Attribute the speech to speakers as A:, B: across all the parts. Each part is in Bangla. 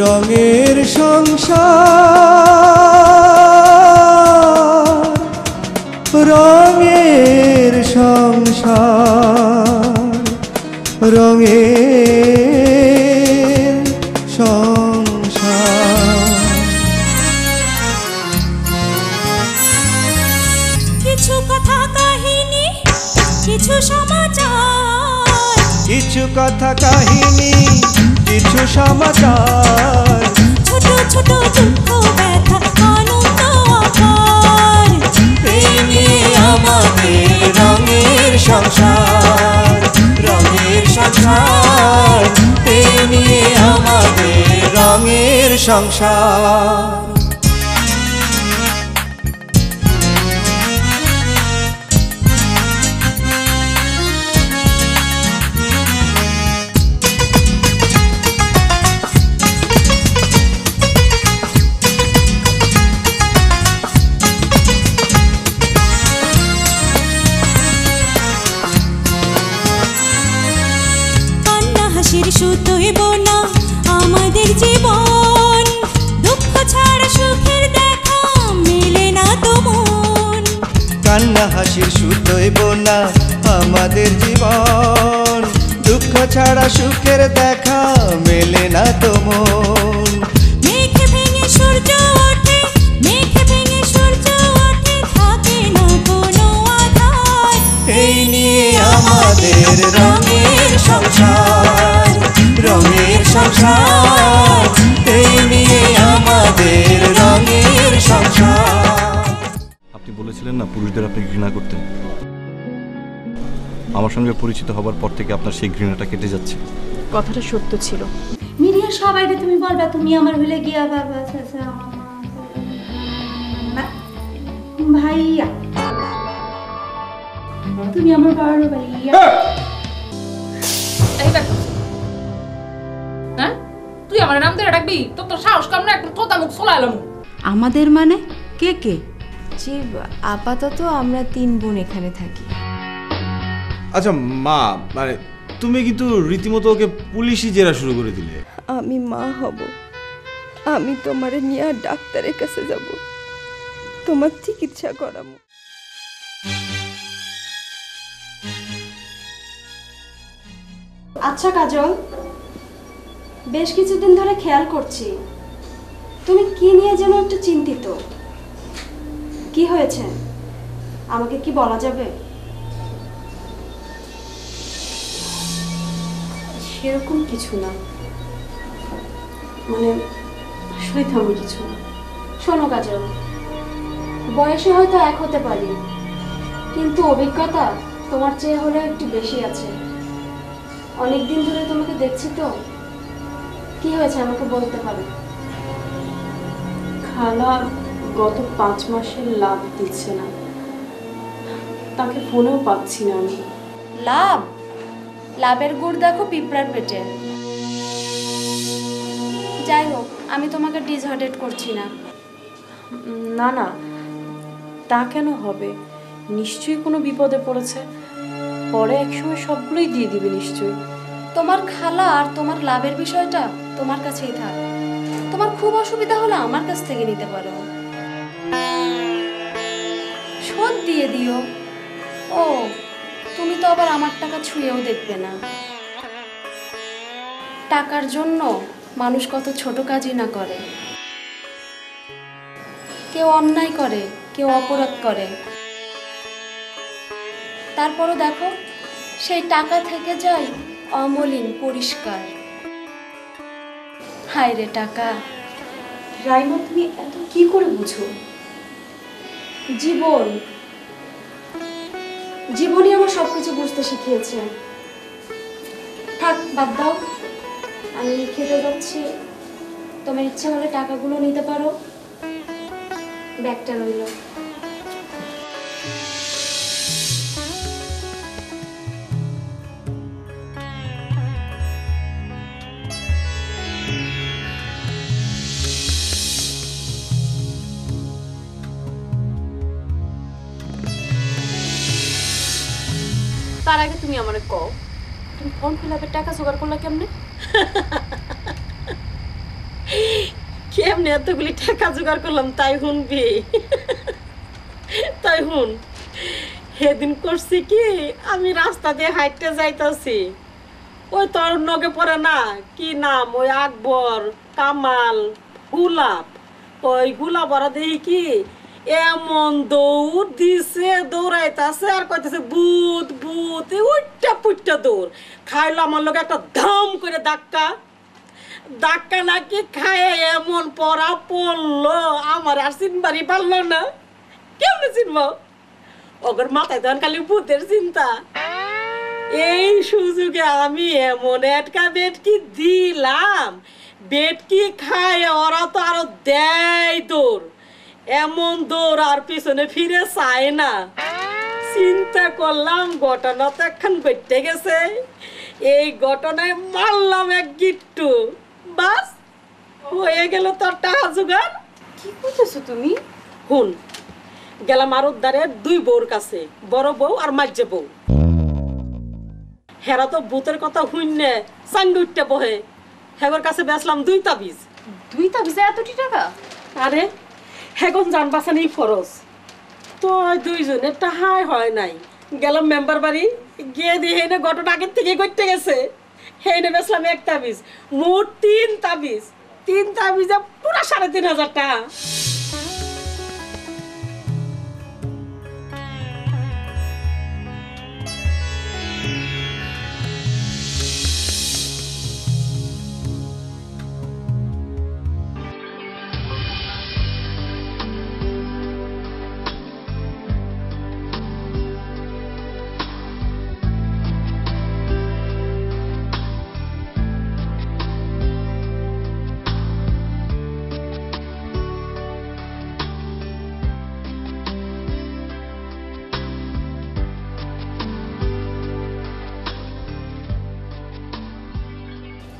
A: রঙের সংসার, রঙের সংসার, রঙের সংসার।
B: কিছু কথা কাহিনী, কিছু সমাচার,
A: কিছু কথা কাহিনী, কিছু সমাচার,
B: ছোট ছোট দুঃখ ব্যথা আনন্দ আকার।
A: এই নিয়ে আমাদের রঙের সংসার, রঙের সংসার, এই নিয়ে আমাদের রঙের সংসার।
B: সুতোই বোনা আমাদের জীবন, দুঃখ ছাড়া সুখের দেখা মেলে না তো মন।
A: কান্না হাসির সুতোই বোনা আমাদের জীবন, দুঃখ ছাড়া সুখের দেখা মেলে না তো মন।
B: মেঘে ভেঙে সূর্য ওঠে, মেঘে ভেঙে সূর্য ওঠে, থাকে না কোনো আধার।
A: এই নিয়ে আমাদের রঙের সংসার, রঙের সংসার, এই নিয়ে আমাদের রঙের সংসার।
C: আপনি বলেছিলেন না পুরুষদের আপনি ঘৃণা করতেন, আমার সঙ্গে পরিচিত হবার পর থেকে আপনার সেই ঘৃণাটা কেটে যাচ্ছে।
D: কথাটা সত্য ছিল।
E: মিরিয়া সবাইকে তুমি বলবা তুমি আমার হলে গিয়া বাবা ভাইয়া, তুমি আমার বড় ভাইয়া।
D: হ্যাঁ, তুই আমার নাম ধরে ডাকবি? তোর তো সাহস কম না, একটু তোতা মুখ চলাইলাম।
F: আমাদের মানে কে কে?
G: জি, আপাতত আমরা 3 বোন এখানে থাকি।
H: আচ্ছা মা, মানে তুমি কিন্তু রীতিমতো ওকে পুলিশই জেরা শুরু করে দিলে।
G: আমি মা হব, আমি তোমারে নিয়ে ডাক্তারের কাছে যাব, তোমার চিকিৎসা করাবো।
E: আচ্ছা কাজল, বেশ কিছুদিন ধরে খেয়াল করছি তুমি কি নিয়ে যেন একটু চিন্তিত। কি হয়েছে আমাকে কি বলা যাবে? সেরকম কিছু না, মানে আসলে তেমন কিছু না। শোনো কাজল, বয়সে হয়তো এক হতে পারি, কিন্তু অভিজ্ঞতা তোমার চেয়ে হলে একটু বেশি আছে। অনেকদিন ধরে তোমাকে দেখছি তো, কি হয়েছে আমাকে বলতে পারো?
I: খালা গত 5 মাসের লাভ দিচ্ছে না, তাকে ফোনেও পাচ্ছি না আমি।
E: লাভ? লাভের গুড় দেখো পিঁপড়ার পেটে। যাই হোক, আমি তোমাকে ডিসহার্টেড করছি না।
I: না না, তা কেন হবে? নিশ্চয়ই কোনো বিপদে পড়েছে, পরে একসময় সবগুলোই দিয়ে দিবে নিশ্চয়ই।
E: তোমার খালা আর তোমার লাভের বিষয়টা তোমার কাছেই থাক। তোমার খুব অসুবিধা হলে আমার কাছ থেকে নিতে পারো, শোধ দিয়ে দিও। ও, তুমি তো আবার আমার টাকা ছুঁয়েও দেখবে না। টাকার জন্য মানুষ কত ছোট কাজই না করে। কেউ অন্যায় করে, কেউ অপরাধ করে, তারপরও দেখো সেই টাকা থেকে যায় অমলিন, পরিষ্কার। হায় রে টাকা!
I: রাইমা, তুমি এত কি করে বুঝো?
E: জীবনই আমার সবকিছু বুঝতে শিখিয়েছে। থাক, বাদ দাও, আমি খেতে যাচ্ছি। তোমার ইচ্ছে হলে টাকাগুলো নিতে পারো, ব্যাগটা রইল।
I: তার আগে তুমি আমারে কও, তুমি ফর্ম ফিল আপের টাকা জোগাড় করলা কেমনে?
J: কেমনে এতগুলি টাকা জোগাড় করলাম তাই শুনবি। তাই শুন, সেদিন করছি কি, আমি রাস্তা দিয়ে হাঁটতে যাইতাছি, ওই তোর নগে পড়ে না কি নাম, ওই আকবর, কামাল, গোলাপ, ওই গোলাপ ওরা দেখি কি এমন দৌড় দিছে, দৌড়াইতাছে আর কইতেছে ভূত ভূত, উইটা পুইটা দৌড় খাইলো আমার লোক একটা ধাম করে ধাক্কা নাকি খায় এমন পড়া পড়লো আমার আর চিনবারই পারলো না। কেমনে চিনব, ওগর মাথায় তখন খালি ভূতের চিন্তা। এই সুযোগে আমি এমন একটা বেটকি দিলাম, বেটকি খায় ওরা তো আরো দেয় দৌড়, এমন দৌড় আর পিছনে ফিরে চায় না। চিন্তা করলাম ঘটনা তো একখান ঘটে গেছে, এই ঘটনায় মারলাম এক গিট্টু, বাস হয়ে গেল তোর টাকা জোগাড়।
I: কি করতেছো তুমি?
J: হুন, গেলাম আর উদ্ধারের 2 বউর কাছে, বড় বউ আর মাঝে বউ। হেরা তো ভূতের কথা শুননে চাঙ্গে উঠতে বহে, হেগর কাছে বেচলাম 2 তাবিজ।
I: 2 তাবিজে এতটি টাকা?
J: আরে হেগন জান বাঁচানি ফরজ, তো 2 জনের টাহাই হয় নাই। গেলাম মেম্বার বাড়ি, গিয়ে দিয়ে হেনে ঘটনা আগের থেকে করতে গেছে, হেনে বেচলাম 1 তাবিজ, মোট 3 তাবিজ। 3 তাবিজে পুরা 3,500 টাকা।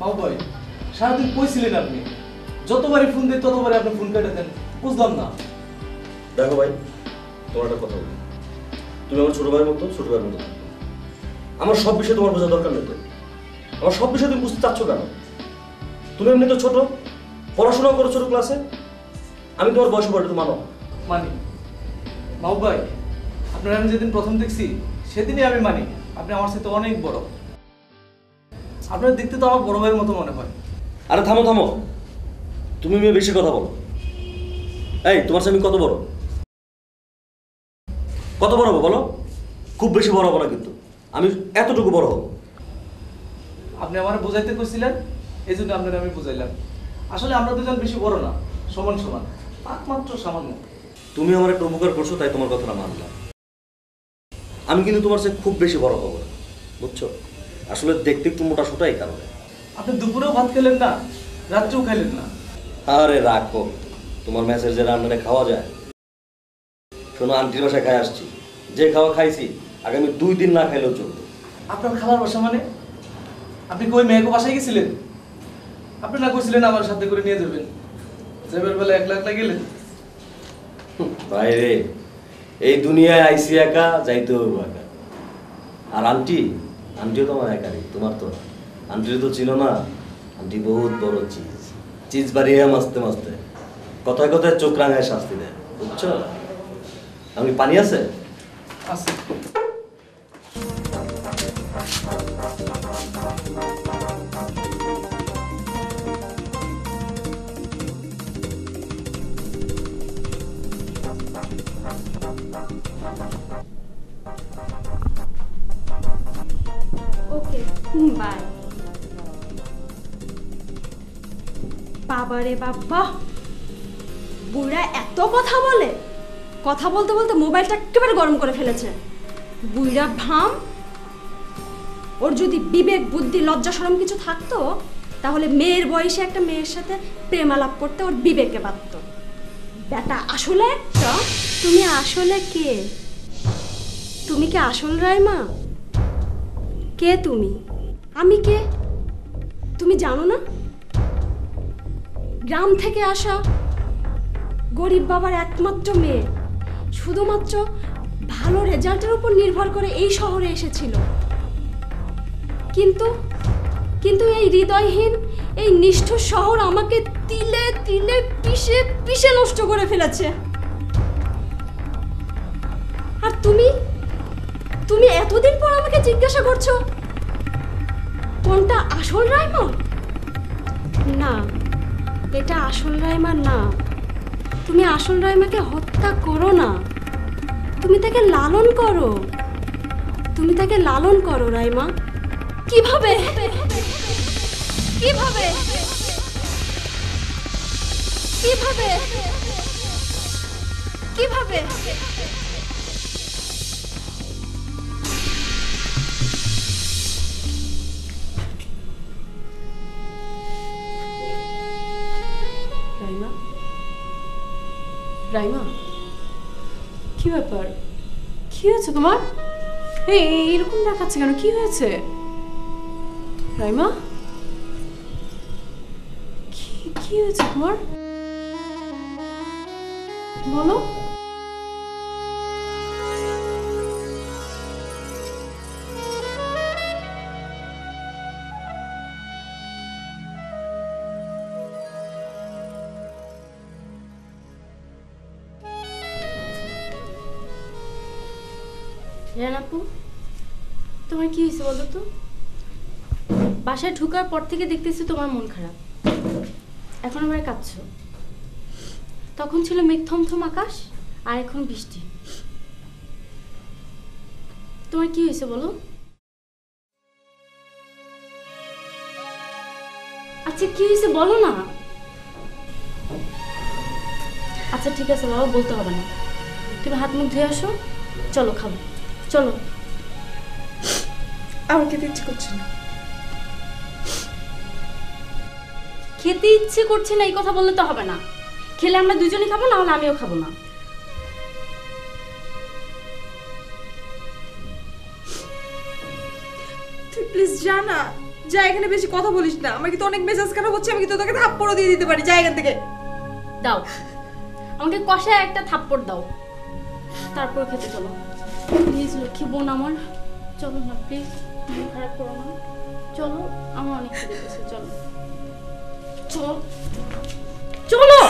K: মাও ভাই, সারাদিন কইছিলেন আপনি, যতবারই ফোন দেন ততবারই আপনি ফোন কেটে দেন, বুঝলাম না।
L: দেখো ভাই, তোমার একটা কথা বলি, তুমি আমার ছোট ভাইয়ের মতো, ছোট ভাইয়ের মতো থাকবে। আমার সব বিষয়ে তোমার বোঝা দরকার নেই তো, আমার সব বিষয়ে তুমি বুঝতে চাচ্ছ কেন? তুমি এমনি তো ছোট, পড়াশোনাও করো ছোট ক্লাসে, আমি তোমার বয়স পড়ে তো মানো।
K: মানি মাও ভাই, আপনার আমি যেদিন প্রথম দেখছি সেদিনই আমি মানি আপনি আমার সাথে অনেক বড়। আপনার দেখতে তো আমার বড় ভাইয়ের মতো মনে হয়।
L: আরে থামো থামো, তুমি মেয়ে বেশি কথা বলো। এই তোমার সাথে আমি কত বড়? কত বড় হবো বলো? খুব বেশি বড় হবো না, কিন্তু আমি এতটুকু বড় হবো।
K: আপনি আমার বোঝাইতে কইছিলেন, এই জন্য আপনার আমি বুঝাইলাম। আসলে আমরা দুজন বেশি বড় না, সমান সমান, একমাত্র সামান্য।
L: তুমি আমার একটা উপকার করছো তাই তোমার কথাটা মানলাম। আমি কিন্তু তোমার সাথে খুব বেশি বড় হবো না, বুঝছো? আসলে দেখতে একটু মোটা সোটাই কারণে।
K: আপনি দুপুরেও ভাত খেলেন না, রাত্রেও খাইলেন না।
L: আরে রাখো, তোমার মেসের যে রান্নাটা খাওয়া যায়। শোনো, আন্টির বাসায় খাই আসছি, যে খাওয়া খাইছি আগামী 2 দিন না খাইলেও চলবে।
K: আপনার খালার বাসা মানে? আপনি কই মেয়েকে বাসায় গেছিলেন? আপনি না কইছিলেন আমার সাথে করে নিয়ে যাবেন, যাবার বেলা একলা একলা গেলেন।
L: বাইরে এই দুনিয়ায় আইসি একা, যাইতে হবো একা। আর আন্টিও তোমার একারই, তোমার তো আন্টির তো চিনো না। আন্টি বহুত বড় চিজ বাড়িয়ে মাসতে মাসতে কথায় কথায় চোখ রাঙায় শাস্তি দেয়, বুঝছো? আমি পানি আছে?
K: আছে।
E: ওকে, বাই। বাবারে বাবা, বুড়া এত কথা বলে, কথা বলতে বলতে মোবাইলটা একেবারে গরম করে ফেলেছে। বুড়া ভাম, ওর যদি বিবেক বুদ্ধি লজ্জা শরম কিছু থাকতো তাহলে মেয়ের বয়সে একটা মেয়ের সাথে প্রেম আলাপ করতে ওর বিবেকে বাঁধত। বেটা আসলে একটা। তুমি আসলে কে? তুমি কি আসল রাইমা? কে তুমি? আমি কে তুমি জানো না? গ্রাম থেকে আসা গরিব বাবার একমাত্র মেয়ে, শুধুমাত্র ভালো রেজাল্টের উপর নির্ভর করে এই শহরে এসেছিল। কিন্তু এই হৃদয়হীন এই নিষ্ঠুর শহর আমাকে তিলে তিলে পিষে পিষে নষ্ট করে ফেলেছে। আর তুমি তুমি এতদিন পর আমাকে জিজ্ঞাসা করছো কোনটা আসল রাইমা? না, এটা আসল রাইমা না। তুমি আসল রাইমাকে হত্যা করো না, তুমি তাকে লালন করো। তুমি তাকে লালন করো রাইমা। কিভাবে কিভাবে কিভাবে কিভাবে?
I: রাইমা, রাইমা, কি ব্যাপার? কি হয়েছে তোমার? এইরকম দেখাচ্ছে কেন? কি হয়েছে রাইমা? কি হয়েছে তোমার? বলো।
E: রানাপু, তোমার কি হয়েছে বলো তো? বাসায় ঢোকার পর থেকে দেখতেছি তোমার মন খারাপ, এখন আবার কাঁদছো। তখন ছিল মেঘ থমথম আকাশ, আর এখন বৃষ্টি। তোমার কি হয়েছে বলো? আচ্ছা কি হয়েছে বলো না। আচ্ছা ঠিক আছে বাবা, বলতে হবে না। তুমি হাত মুখ ধুয়ে আসো, চলো খাবো, চলো।
G: আমার খেতে ইচ্ছে করছে না।
E: খেতে ইচ্ছে করছে না এই কথা বললে তো হবে না। খেলে আমরা দুজনেই খাবো, না হলে আমিও খাবো না।
G: তুই প্লিজ যা না, যা, এখানে বেশি কথা বলিস না। আমার কিন্তু অনেক মেজাজ খারাপ হচ্ছে, আমি কিন্তু তোকে থাপ্পড়ও দিয়ে দিতে পারি। যা এখান থেকে।
E: দাও আমাকে কষায় একটা থাপ্পড় দাও, তারপর খেতে চলো। প্লিজ লক্ষ্মী বোন আমার, চলো না প্লিজ, মন খারাপ করো না। চলো, আমার অনেক খেতে গেছে, চলো চলো চলো।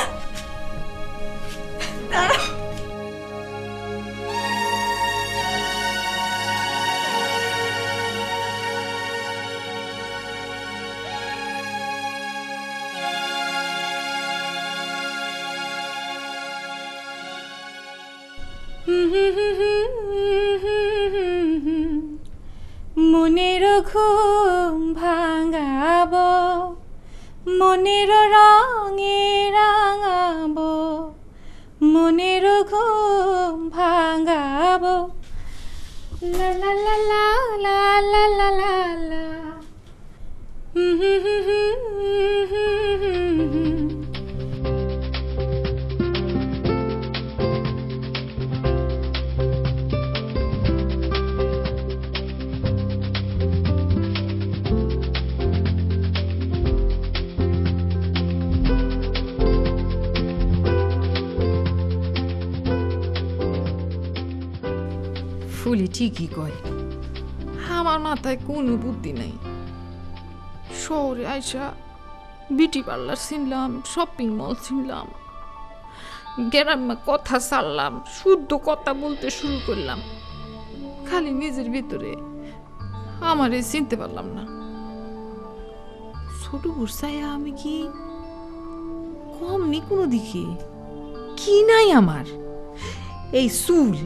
B: মনের ঘুম ভাঙাবো, মনের রঙে রাঙাবো, মনের ঘুম ভাঙাবো। লা লা লা লা লা লা লা লা লা।
M: ফুলি ঠিকই কয়, আমার মাথায় কোনো বুদ্ধি নাই। শহরে আইসা বিউটি পার্লার চিনলাম, শপিং মল চিনলাম, গ্রামে কথা ছাড়লাম, শুদ্ধ কথা বলতে শুরু করলাম। খালি নিজের ভিতরে আমারে চিনতে পারলাম না। ছোট বুড়সাইয়া আমি কি কম নি কোনো দিকে? কি নাই আমার? এই চুল,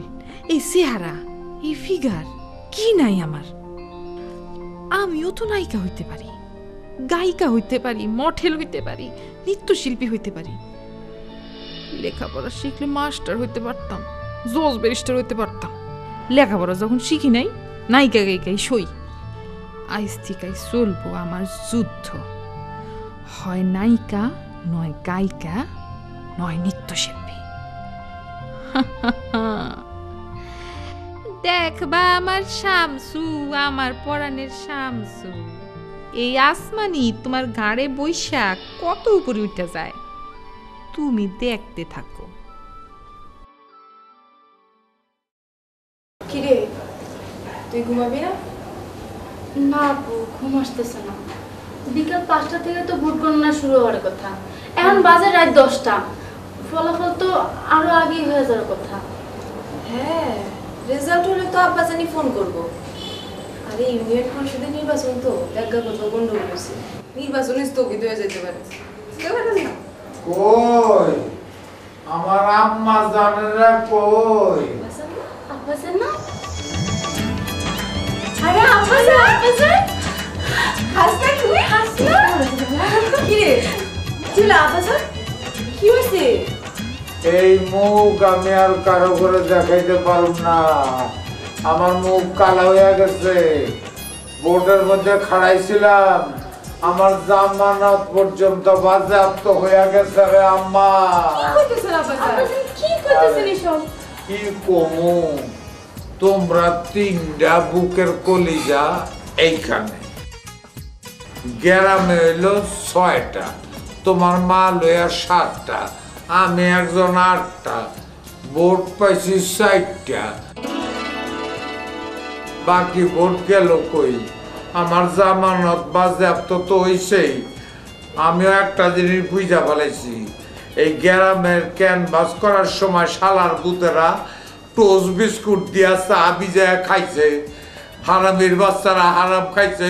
M: এই চেহারা, এই ফিগার, কি নাই আমার? আমিও তো নায়িকা হইতে পারি, গায়িকা হইতে পারি, মডেল হইতে পারি, নৃত্যশিল্পী হইতে পারি। লেখাপড়া শিখলে মাস্টার হইতে পারতাম, জজ ব্যারিস্টার হইতে পারতাম। লেখাপড়া যখন শিখি নাই, নায়িকা গায়িকাই সই। আইজ থেকে চলবো আমার যুদ্ধ, হয় নায়িকা, নয় গায়িকা, নয় নৃত্যশিল্পী। দেখবা আমার শামসু, আমার পরাণের শামসু, এই আসমানি তোমার ঘাড়ে বৈশাখ কত উপরে উঠে যায়, তুমি দেখতে থাকো।
G: কিরে, তুই ঘুমাবি না?
E: না আপু, ঘুম আসতেছে না। বিকাল 5টা থেকে তো ভোট গণনা শুরু হওয়ার কথা, এখন বাজে রাত 10টা, ফলাফল তো আরো আগেই হয়ে যাওয়ার কথা।
N: হ্যাঁ, রেজাল্ট হলে তো আব্বাজানি ফোন করব। আরে ইউনিয়ন পরিষদের নির্বাচন তো ব্যাজ্ঞাগত গন্ডগোল হয়েছে, নির্বাচন স্থগিত হয়ে যেতে পারে।
O: কই আমার আম্মা জানেরা কই?
E: আব্বাজান না? আরে আব্বাজান, আব্বাজান হাসনা, তুমি হাসনা?
N: কি রে চুলা আব্বাজান, কি হয়েছে?
O: এই মুখ আমি আর কারো করে দেখাইতে পারব না, আমার মুখ কালা হয়ে গেছে। বোর্ডের মধ্যে খাড়াইছিলাম, আমার জামানত পর্যন্ত বাজেয়াপ্ত হয়ে গেছে রে আম্মা।
E: কি কইতেছেন এসব?
O: কি কমু, তোমরা 3টা বুকের কলিজা এইখানে, গ্রামে হইলো 6টা, তোমার মা লইয়া 7টা, আমি একজন 8টা, ভোট পাইছি 4টা, বাকি ভোট গেল কই? আমার জামানত বাজেয়াপ্ত তো হইছেই। আমিও একটা জিনিস বুঝা ফেলাইছি, এই গ্রামের ক্যানভাস করার সময় শালার বুতেরা টোস্ট বিস্কুট দিয়া চা ভিজায় খাইছে, হারামির বাচ্চারা হারাম খাইছে,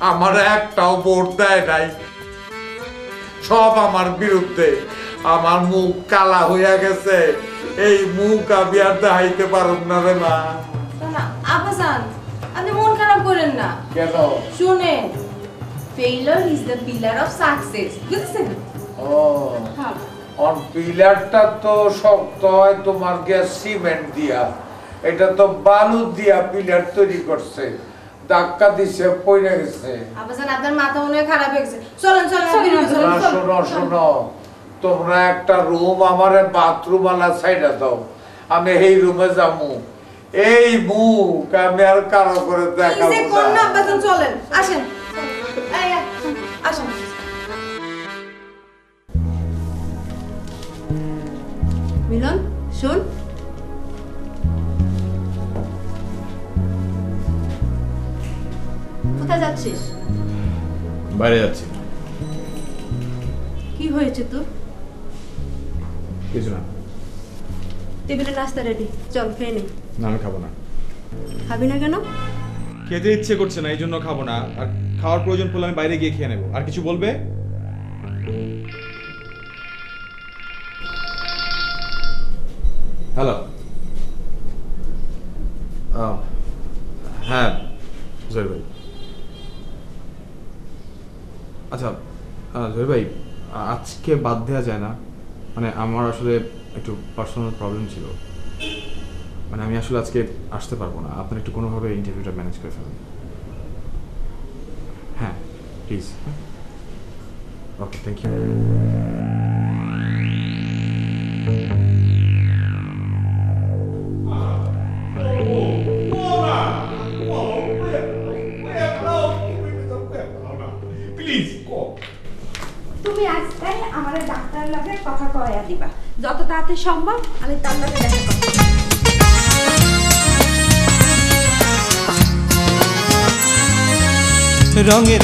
O: আমার একটাও ভোট দেয় নাই, সব আমার বিরুদ্ধে। আমার মুখ কালা হইয়া গেছে, এই মুখ আমি আর দেখাইতে পারব না রে মা।
N: আব্বাজান আপনি মন খারাপ করেন না।
O: কেন?
N: শুনেন, failure is the pillar of success, বুঝছেন?
O: ও অন পিলারটা তো শক্ত হয় তোমার গ্যাস সিমেন্ট দিয়া, এটা তো বালু দিয়া পিলার তৈরি করছে, ধাক্কা দিছে পড়ে গেছে।
N: আব্বাজান আপনার মাথা মনে হয় খারাপ হয়ে গেছে, চলেন চলেন চলেন।
O: শোনো শোনো, তোমরা একটা রুম আমারে বাথরুম আলা সাইডা দাও, আমি এই রুমে যাবো। এই মুখ আমি আর কারো করে দেখাবো না।
N: আব্বাজান চলেন, আসেন আসেন। মিলন শুন, কোথায় যাচ্ছিস?
H: বাইরে যাচ্ছি।
N: কি হয়েছে তোর?
H: কিছু না।
N: টেবিলে নাস্তা রেডি, চল খেয়ে নে।
H: না আমি খাবো না।
N: খাবি না কেন?
H: খেতে ইচ্ছে করছে না, এই জন্য খাবো না। আর খাওয়ার প্রয়োজন পড়লে আমি বাইরে গিয়ে খেয়ে নেবো। আর কিছু বলবে? হ্যালো। হ্যাঁ জহির ভাই। আচ্ছা জহির ভাই, আজকে বাদ দেওয়া যায় না? মানে আমার আসলে একটু পার্সোনাল প্রবলেম ছিল, মানে আমি আসলে আজকে আসতে পারবো না। আপনার একটু কোনোভাবে ইন্টারভিউটা ম্যানেজ করে ফেলুন। হ্যাঁ প্লিজ। Okay thank you.
G: তুমি আজকাল আমার ডাক্তারের লগে কথা কয়া দিবা, যত তাড়াতাড়ি সম্ভব আমি তার লগে দেখা করব।
A: রঙের